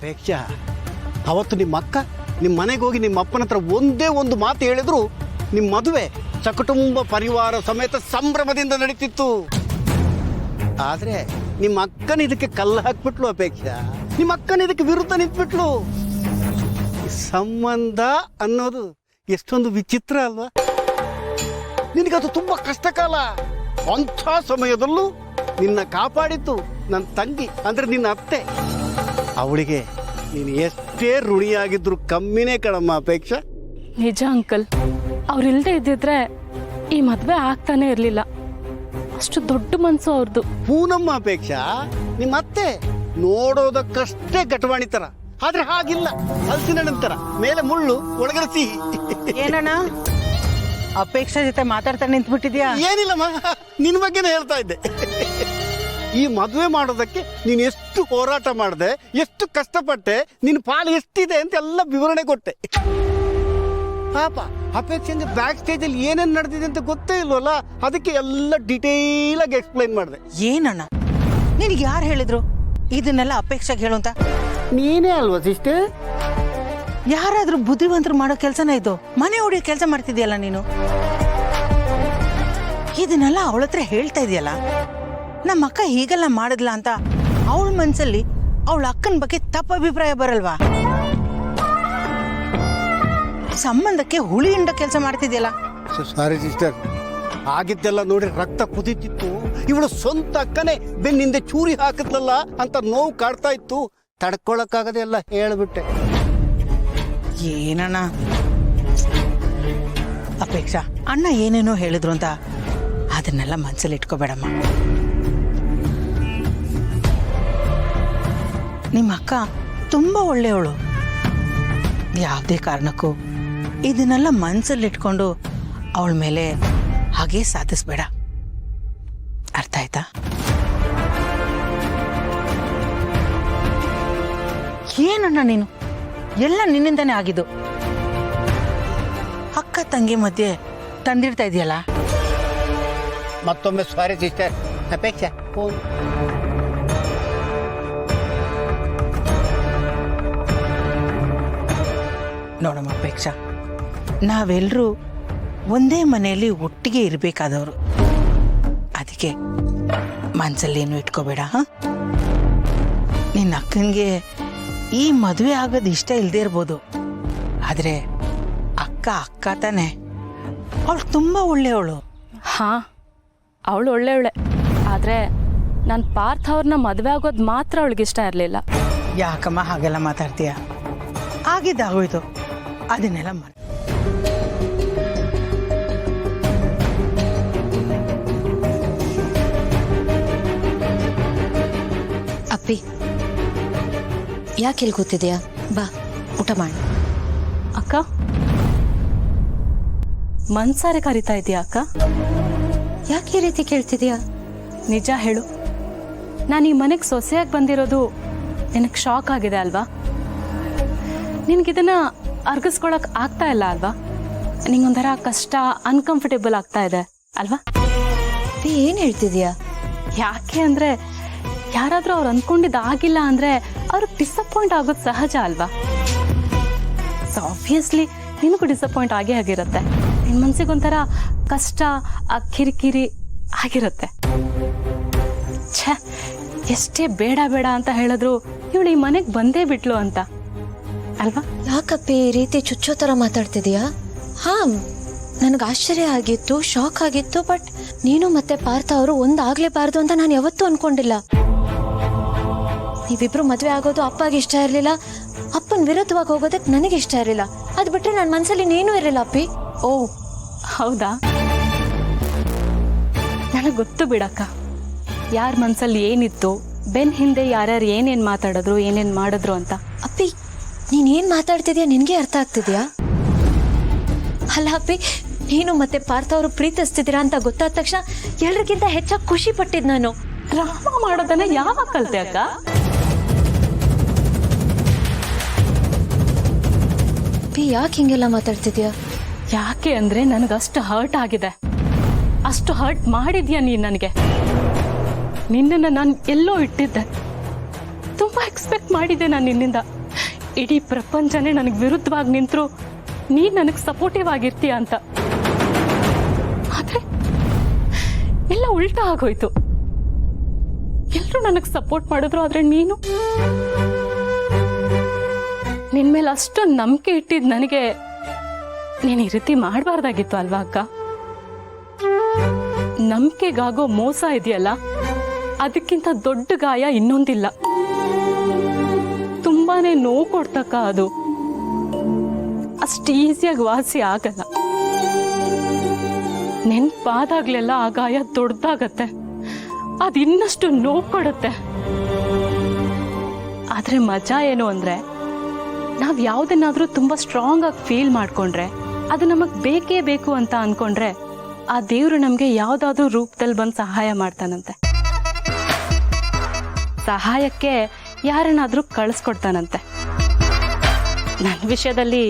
ಅಪೇಕ್ಷಾ, ಅವತ್ತು ನಿಮ್ಮ ಅಕ್ಕ ನಿಮ್ಮ ಮನೆಗೆ ಹೋಗಿ ನಿಮ್ಮ ಅಪ್ಪನ ಹತ್ರ ಒಂದೇ ಒಂದು ಮಾತು ಹೇಳಿದ್ರು ನಿಮ್ಮ ಮದುವೆ ಸಕುಟುಂಬ ಪರಿವಾರ ಸಮೇತ ಸಂಭ್ರಮದಿಂದ ನಡೀತಿತ್ತು. ಆದ್ರೆ ನಿಮ್ಮ ಅಕ್ಕನ ಇದಕ್ಕೆ ಕಲ್ಲು ಹಾಕ್ಬಿಟ್ಲು ಅಪೇಕ್ಷಾ. ನಿಮ್ಮ ಅಕ್ಕನ ಇದಕ್ಕೆ ವಿರುದ್ಧ ನಿಂತ್ಬಿಟ್ಲು. ಸಂಬಂಧ ಅನ್ನೋದು ಎಷ್ಟೊಂದು ವಿಚಿತ್ರ ಅಲ್ವಾ? ನಿನಗದು ತುಂಬಾ ಕಷ್ಟಕಾಲ. ಅಂಥ ಸಮಯದಲ್ಲೂ ನಿನ್ನ ಕಾಪಾಡಿತ್ತು ನನ್ನ ತಂಗಿ, ಅಂದ್ರೆ ನಿನ್ನ ಅತ್ತೆ. ಅವಳಿಗೆ ನೀನು ಎಷ್ಟೇ ಋಣಿಯಾಗಿದ್ರು ಕಮ್ಮಿನೇ ಕಣಮ್ಮ ಅಪೇಕ್ಷಾ. ನಿಜ ಅಂಕಲ್, ಅವ್ರಿಲ್ದೇ ಇದ್ದಿದ್ರೆ ಈ ಮದ್ವೆ ಆಗ್ತಾನೆ ಇರ್ಲಿಲ್ಲ. ಅಷ್ಟು ದೊಡ್ಡ ಮನ್ಸು ಅವ್ರದ್ದು. ಪೂನಮ್ಮ ಅಪೇಕ್ಷಾ, ನಿಮ್ಮ ಅತ್ತೆ ನೋಡೋದಕ್ಕಷ್ಟೇ ಗಟವಾಣಿ ತರ, ಆದ್ರೆ ಹಾಗಿಲ್ಲ. ಹಲಸಿನ ನಂತರ ಮೇಲೆ ಮುಳ್ಳು ಒಳಗಡೆ ಸಿಹಿ. ಏನಣ್ಣ ಅಪೇಕ್ಷಾ ಜೊತೆ ಮಾತಾಡ್ತಾ ನಿಂತ್ಬಿಟ್ಟಿದ್ಯಾ? ಏನಿಲ್ಲಮ್ಮ, ನಿನ್ ಬಗ್ಗೆನೇ ಹೇಳ್ತಾ ಇದ್ದೆ. ಈ ಮದುವೆ ಮಾಡೋದಕ್ಕೆ ನೀನು ಎಷ್ಟು ಹೋರಾಟ ಮಾಡಿದೆ, ಎಷ್ಟು ಕಷ್ಟಪಟ್ಟೆ, ನಿನ್ನ ಪಾಲು ಎಷ್ಟಿದೆ ಅಂತ ಎಲ್ಲ ವಿವರಣೆ ಕೊಟ್ಟೆ. ಪಾಪ ಅಪೇಕ್ಷೆಗೆ ಬ್ಯಾಕ್ ಸ್ಟೇಜ್ ಅಲ್ಲಿ ಏನೇನು ನಡೆದಿದೆ ಅಂತ ಗೊತ್ತೇ ಇಲ್ವಲ್ಲ, ಅದಕ್ಕೆ ಎಲ್ಲ ಡಿಟೇಲ್ ಆಗಿ ಎಕ್ಸ್ಪ್ಲೈನ್ ಮಾಡಿದೆ. ಏನಣ್ಣ ನಿನಗೆ ಯಾರು ಹೇಳಿದ್ರು ಇದನ್ನೆಲ್ಲ ಅಪೇಕ್ಷೆಗೆ ಹೇಳು ಅಂತ? ನೀನೇ ಅಲ್ವಾ ಸಿಸ್ಟರ್? ಯಾರಾದ್ರೂ ಬುದ್ಧಿವಂತರು ಮಾಡೋ ಕೆಲ್ಸನ ಇದು? ಮನೆ ಹೊಡಿಯೋ ಕೆಲಸ ಮಾಡ್ತಿದ್ಯಲ್ಲ ನೀನು. ಇದನ್ನೆಲ್ಲ ಅವಳ ಹತ್ರ ಹೇಳ್ತಾ ಇದೆಯಲ್ಲ. ನಮ್ಮ ಅಕ್ಕ ಹೀಗೆಲ್ಲ ಮಾಡಿದ್ಲ ಅಂತ ಅವಳ ಮನ್ಸಲ್ಲಿ ಅವಳ ಅಕ್ಕನ ಬಗ್ಗೆ ತಪ್ಪ ಅಭಿಪ್ರಾಯ ಬರಲ್ವಾ? ಸಂಬಂಧಕ್ಕೆ ಹುಳಿ ಹಿಂಡ ಕೆಲಸ ಮಾಡ್ತಿದ್ಯಲ್ಲ. ಸಾರಿ ಸಿಸ್ಟರ್, ಆಗಿದ್ದೆಲ್ಲ ನೋಡಿ ರಕ್ತ ಕುದೀತಿತ್ತು. ಇವಳು ಸ್ವಂತ ಅಕ್ಕನೇ ಬೆನ್ನಿಂದ ಚೂರಿ ಹಾಕಿದ್ಲಲ್ಲ ಅಂತ ನೋವು ಕಾಡ್ತಾ ಇತ್ತು. ತಡ್ಕೊಳಕ್ಕಾಗದೆ ಎಲ್ಲ ಹೇಳ್ಬಿಟ್ಟೆ. ಏನಣ್ಣ ಅಪೇಕ್ಷಾ, ಅಣ್ಣ ಏನೇನೋ ಹೇಳಿದ್ರು ಅಂತ ಅದನ್ನೆಲ್ಲ ಮನ್ಸಲ್ಲಿ ಇಟ್ಕೋಬೇಡಮ್ಮ. ನಿಮ್ಮ ಅಕ್ಕ ತುಂಬಾ ಒಳ್ಳೆಯವಳು. ಯಾವುದೇ ಕಾರಣಕ್ಕೂ ಇದನ್ನೆಲ್ಲ ಮನ್ಸಲ್ಲಿ ಇಟ್ಕೊಂಡು ಅವಳ ಮೇಲೆ ಹಾಗೆ ಸಾಧಿಸ್ಬೇಡ. ಅರ್ಥ ಆಯ್ತಾ? ಏನಣ್ಣ ನೀನು, ಎಲ್ಲ ನಿನ್ನಿಂದಾನೇ ಆಗಿದ್ದು. ಅಕ್ಕ ತಂಗಿ ಮಧ್ಯೆ ತಂದಿಡ್ತಾ ಇದೆಯಲ್ಲ. ಮತ್ತೊಮ್ಮೆ ಸಾರಿ ಸಿಸ್ಟರ್. ಅಪೇಕ್ಷಾ ಫೋನ್. ನೋಡಮ್ಮ ಅಪೇಕ್ಷಾ, ನಾವೆಲ್ಲರೂ ಒಂದೇ ಮನೆಯಲ್ಲಿ ಒಟ್ಟಿಗೆ ಇರಬೇಕಾದವರು. ಅದಕ್ಕೆ ಮನಸ್ಸಲ್ಲೇನು ಇಟ್ಕೋಬೇಡ. ನಿನ್ನ ಅಕ್ಕನಿಗೆ ಈ ಮದುವೆ ಆಗೋದು ಇಷ್ಟ ಇಲ್ಲದೆ ಇರ್ಬೋದು, ಆದರೆ ಅಕ್ಕ ಅಕ್ಕ ತಾನೆ. ಅವಳು ತುಂಬ ಒಳ್ಳೆಯವಳು. ಹಾ, ಅವಳು ಒಳ್ಳೆಯವಳೆ. ಆದರೆ ನಾನು ಪಾರ್ಥ ಅವ್ರನ್ನ ಮದುವೆ ಆಗೋದು ಮಾತ್ರ ಅವಳಿಗೆ ಇಷ್ಟ ಇರಲಿಲ್ಲ. ಯಾಕಮ್ಮ ಹಾಗೆಲ್ಲ ಮಾತಾಡ್ತೀಯ? ಆಗಿದ್ದಾಗೋಯ್ತು, ಅದನ್ನೆಲ್ಲ ಮಾಡಿ. ಅಪ್ಪಿ, ಯಾಕೆ ಇಲ್ಲಿ ಕೂತಿದ್ಯಾ? ಬಾ, ಊಟ ಮಾಡಿ. ಅಕ್ಕ, ಮನ್ಸಾರೆ ಕರಿತಾ ಇದೀಯಾ ಅಕ್ಕ? ಯಾಕೆ ಈ ರೀತಿ ಕೇಳ್ತಿದ್ಯಾ? ನಿಜ ಹೇಳು, ನಾನು ಈ ಮನೆಗೆ ಸೊಸೆಯಾಗಿ ಬಂದಿರೋದು ನಿನಗೆ ಶಾಕ್ ಆಗಿದೆ ಅಲ್ವಾ? ನಿನಗಿದನ್ನ ಅರ್ಗಿಸ್ಕೊಳಕ್ ಆಗ್ತಾ ಇಲ್ಲ ಅಲ್ವಾ? ನಿಂಗೊಂಥರ ಕಷ್ಟ, ಅನ್ಕಂಫರ್ಟೇಬಲ್ ಆಗ್ತಾ ಇದೆ ಅಲ್ವಾ? ಏನ್ ಹೇಳ್ತಿದ್ಯಾ? ಯಾಕೆ ಅಂದ್ರೆ, ಯಾರಾದ್ರೂ ಅವ್ರು ಅಂದ್ಕೊಂಡಿದ್ದು ಆಗಿಲ್ಲ ಅಂದ್ರೆ ಅವ್ರಿಗೆ ಡಿಸಪಾಯಿಂಟ್ ಆಗೋದು ಸಹಜ ಅಲ್ವಾ? ಸೊ ಆಬ್ವಿಯಸ್ಲಿ ನಿನಗೂ ಡಿಸಪಾಯಿಂಟ್ ಆಗೇ ಆಗಿರುತ್ತೆ. ನಿನ್ನ ಮನ್ಸಿಗೊಂಥರ ಕಷ್ಟ, ಆ ಕಿರಿಕಿರಿ ಆಗಿರುತ್ತೆ. ಛೇ, ಎಷ್ಟೇ ಬೇಡ ಬೇಡ ಅಂತ ಹೇಳಿದ್ರು ಇವಳು ಈ ಮನೆಗೆ ಬಂದೇ ಬಿಟ್ಲು ಅಂತ ಅಲ್ವಾ? ಯಾಕಪ್ಪಿ ಈ ರೀತಿ ಚುಚ್ಚೋ ಥರ ಮಾತಾಡ್ತಿದ್ಯಾ? ಹಾ, ನನಗೆ ಆಶ್ಚರ್ಯ ಆಗಿತ್ತು, ಶಾಕ್ ಆಗಿತ್ತು. ಬಟ್ ನೀನು ಮತ್ತೆ ಪಾರ್ಥ ಅವರು ಒಂದಾಗ್ಲೇಬಾರ್ದು ಅಂತ ನಾನು ಯಾವತ್ತೂ ಅನ್ಕೊಂಡಿಲ್ಲ. ನೀವಿಬ್ರು ಮದುವೆ ಆಗೋದು ಅಪ್ಪಗೆ ಇಷ್ಟ ಇರಲಿಲ್ಲ, ಅಪ್ಪನ ವಿರುದ್ಧವಾಗಿ ಹೋಗೋದಕ್ಕೆ ನನಗೆ ಇಷ್ಟ ಇರಲಿಲ್ಲ. ಅದು ಬಿಟ್ಟರೆ ನನ್ನ ಮನಸ್ಸಲ್ಲಿ ನೀನೂ ಇರಲಿಲ್ಲ ಅಪ್ಪಿ. ಓ ಹೌದಾ? ನನಗೆ ಗೊತ್ತು ಬಿಡಕ್ಕ, ಯಾರ ಮನಸ್ಸಲ್ಲಿ ಏನಿತ್ತು, ಬೆನ್ ಹಿಂದೆ ಯಾರ್ಯಾರು ಏನೇನು ಮಾತಾಡಿದ್ರು, ಏನೇನು ಮಾಡಿದ್ರು ಅಂತ. ಅಪ್ಪಿ, ನೀನೇನು ಮಾತಾಡ್ತಿದ್ಯಾ ನಿನಗೆ ಅರ್ಥ ಆಗ್ತಿದ್ಯಾ? ಅಲ್ಲ ಅಪ್ಪಿ, ನೀನು ಮತ್ತೆ ಪಾರ್ಥ ಅವರು ಪ್ರೀತಿಸ್ತಿದ್ದೀರಾ ಅಂತ ಗೊತ್ತಾದ ತಕ್ಷಣ ಎಲ್ರಿಗಿಂತ ಹೆಚ್ಚಾಗಿ ಖುಷಿ ಪಟ್ಟಿದ್ ನಾನು. ಡ್ರಾಮಾ ಮಾಡೋದನ್ನ ಯಾವಾಗ ಕಲ್ತೆ ಅಕ್ಕ? ಅಪ್ಪಿ, ಯಾಕೆ ಹಿಂಗೆಲ್ಲ ಮಾತಾಡ್ತಿದ್ಯಾ? ಯಾಕೆ ಅಂದ್ರೆ ನನಗಷ್ಟು ಹರ್ಟ್ ಆಗಿದೆ. ಅಷ್ಟು ಹರ್ಟ್ ಮಾಡಿದ್ಯಾ ನೀನು ನನಗೆ. ನಿನ್ನನ್ನು ನಾನು ಎಲ್ಲೋ ಇಟ್ಟಿದ್ದೆ, ತುಂಬಾ ಎಕ್ಸ್ಪೆಕ್ಟ್ ಮಾಡಿದ್ದೆ ನಾನು ನಿನ್ನಿಂದ. ಇಡೀ ಪ್ರಪಂಚನೇ ನನಗೆ ವಿರುದ್ಧವಾಗಿ ನಿಂತರು ನೀನು ನನಗೆ ಸಪೋರ್ಟಿವ್ ಆಗಿರ್ತೀಯ ಅಂತ. ಆದರೆ ಎಲ್ಲ ಉಲ್ಟಾ ಆಗೋಯ್ತು. ಎಲ್ಲರೂ ನನಗೆ ಸಪೋರ್ಟ್ ಮಾಡಿದ್ರು, ಆದರೆ ನೀನು ನಿನ್ನ ಮೇಲೆ ಅಷ್ಟೊಂದು ನಂಬಿಕೆ ಇಟ್ಟಿದ್ದು ನನಗೆ ನೀನು ಈ ರೀತಿ ಮಾಡಬಾರ್ದಾಗಿತ್ತು ಅಲ್ವಾ ಅಕ್ಕ? ನಂಬಿಕೆಗಾಗೋ ಮೋಸ ಇದೆಯಲ್ಲ, ಅದಕ್ಕಿಂತ ದೊಡ್ಡ ಗಾಯ ಇನ್ನೊಂದಿಲ್ಲ. ತುಂಬಾನೇ ನೋವು ಕೊಡ್ತಕ್ಕ ಅದು, ಅಷ್ಟು ಈಸಿಯಾಗಿ ವಾಸಿ ಆಗಲ್ಲ. ನೆನ್ಪಾದಾಗ್ಲೆಲ್ಲ ಆ ಗಾಯ ದೊಡ್ಡದಾಗತ್ತೆ, ಅದು ಇನ್ನಷ್ಟು ನೋವು ಕೊಡುತ್ತೆ. ಆದ್ರೆ ಮಜಾ ಏನು ಅಂದ್ರೆ, ನಾವ್ ಯಾವ್ದನ್ನಾದ್ರೂ ತುಂಬಾ ಸ್ಟ್ರಾಂಗ್ ಆಗಿ ಫೀಲ್ ಮಾಡ್ಕೊಂಡ್ರೆ, ಅದು ನಮಗ್ ಬೇಕೇ ಬೇಕು ಅಂತ ಅನ್ಕೊಂಡ್ರೆ, ಆ ದೇವ್ರು ನಮ್ಗೆ ಯಾವ್ದಾದ್ರೂ ರೂಪದಲ್ಲಿ ಬಂದು ಸಹಾಯ ಮಾಡ್ತಾನಂತೆ. ಸಹಾಯಕ್ಕೆ ಯಾರನ್ನಾದ್ರೂ ಕಳಿಸ್ಕೊಡ್ತಾನಂತೆ. ನನ್ನ ವಿಷಯದಲ್ಲಿ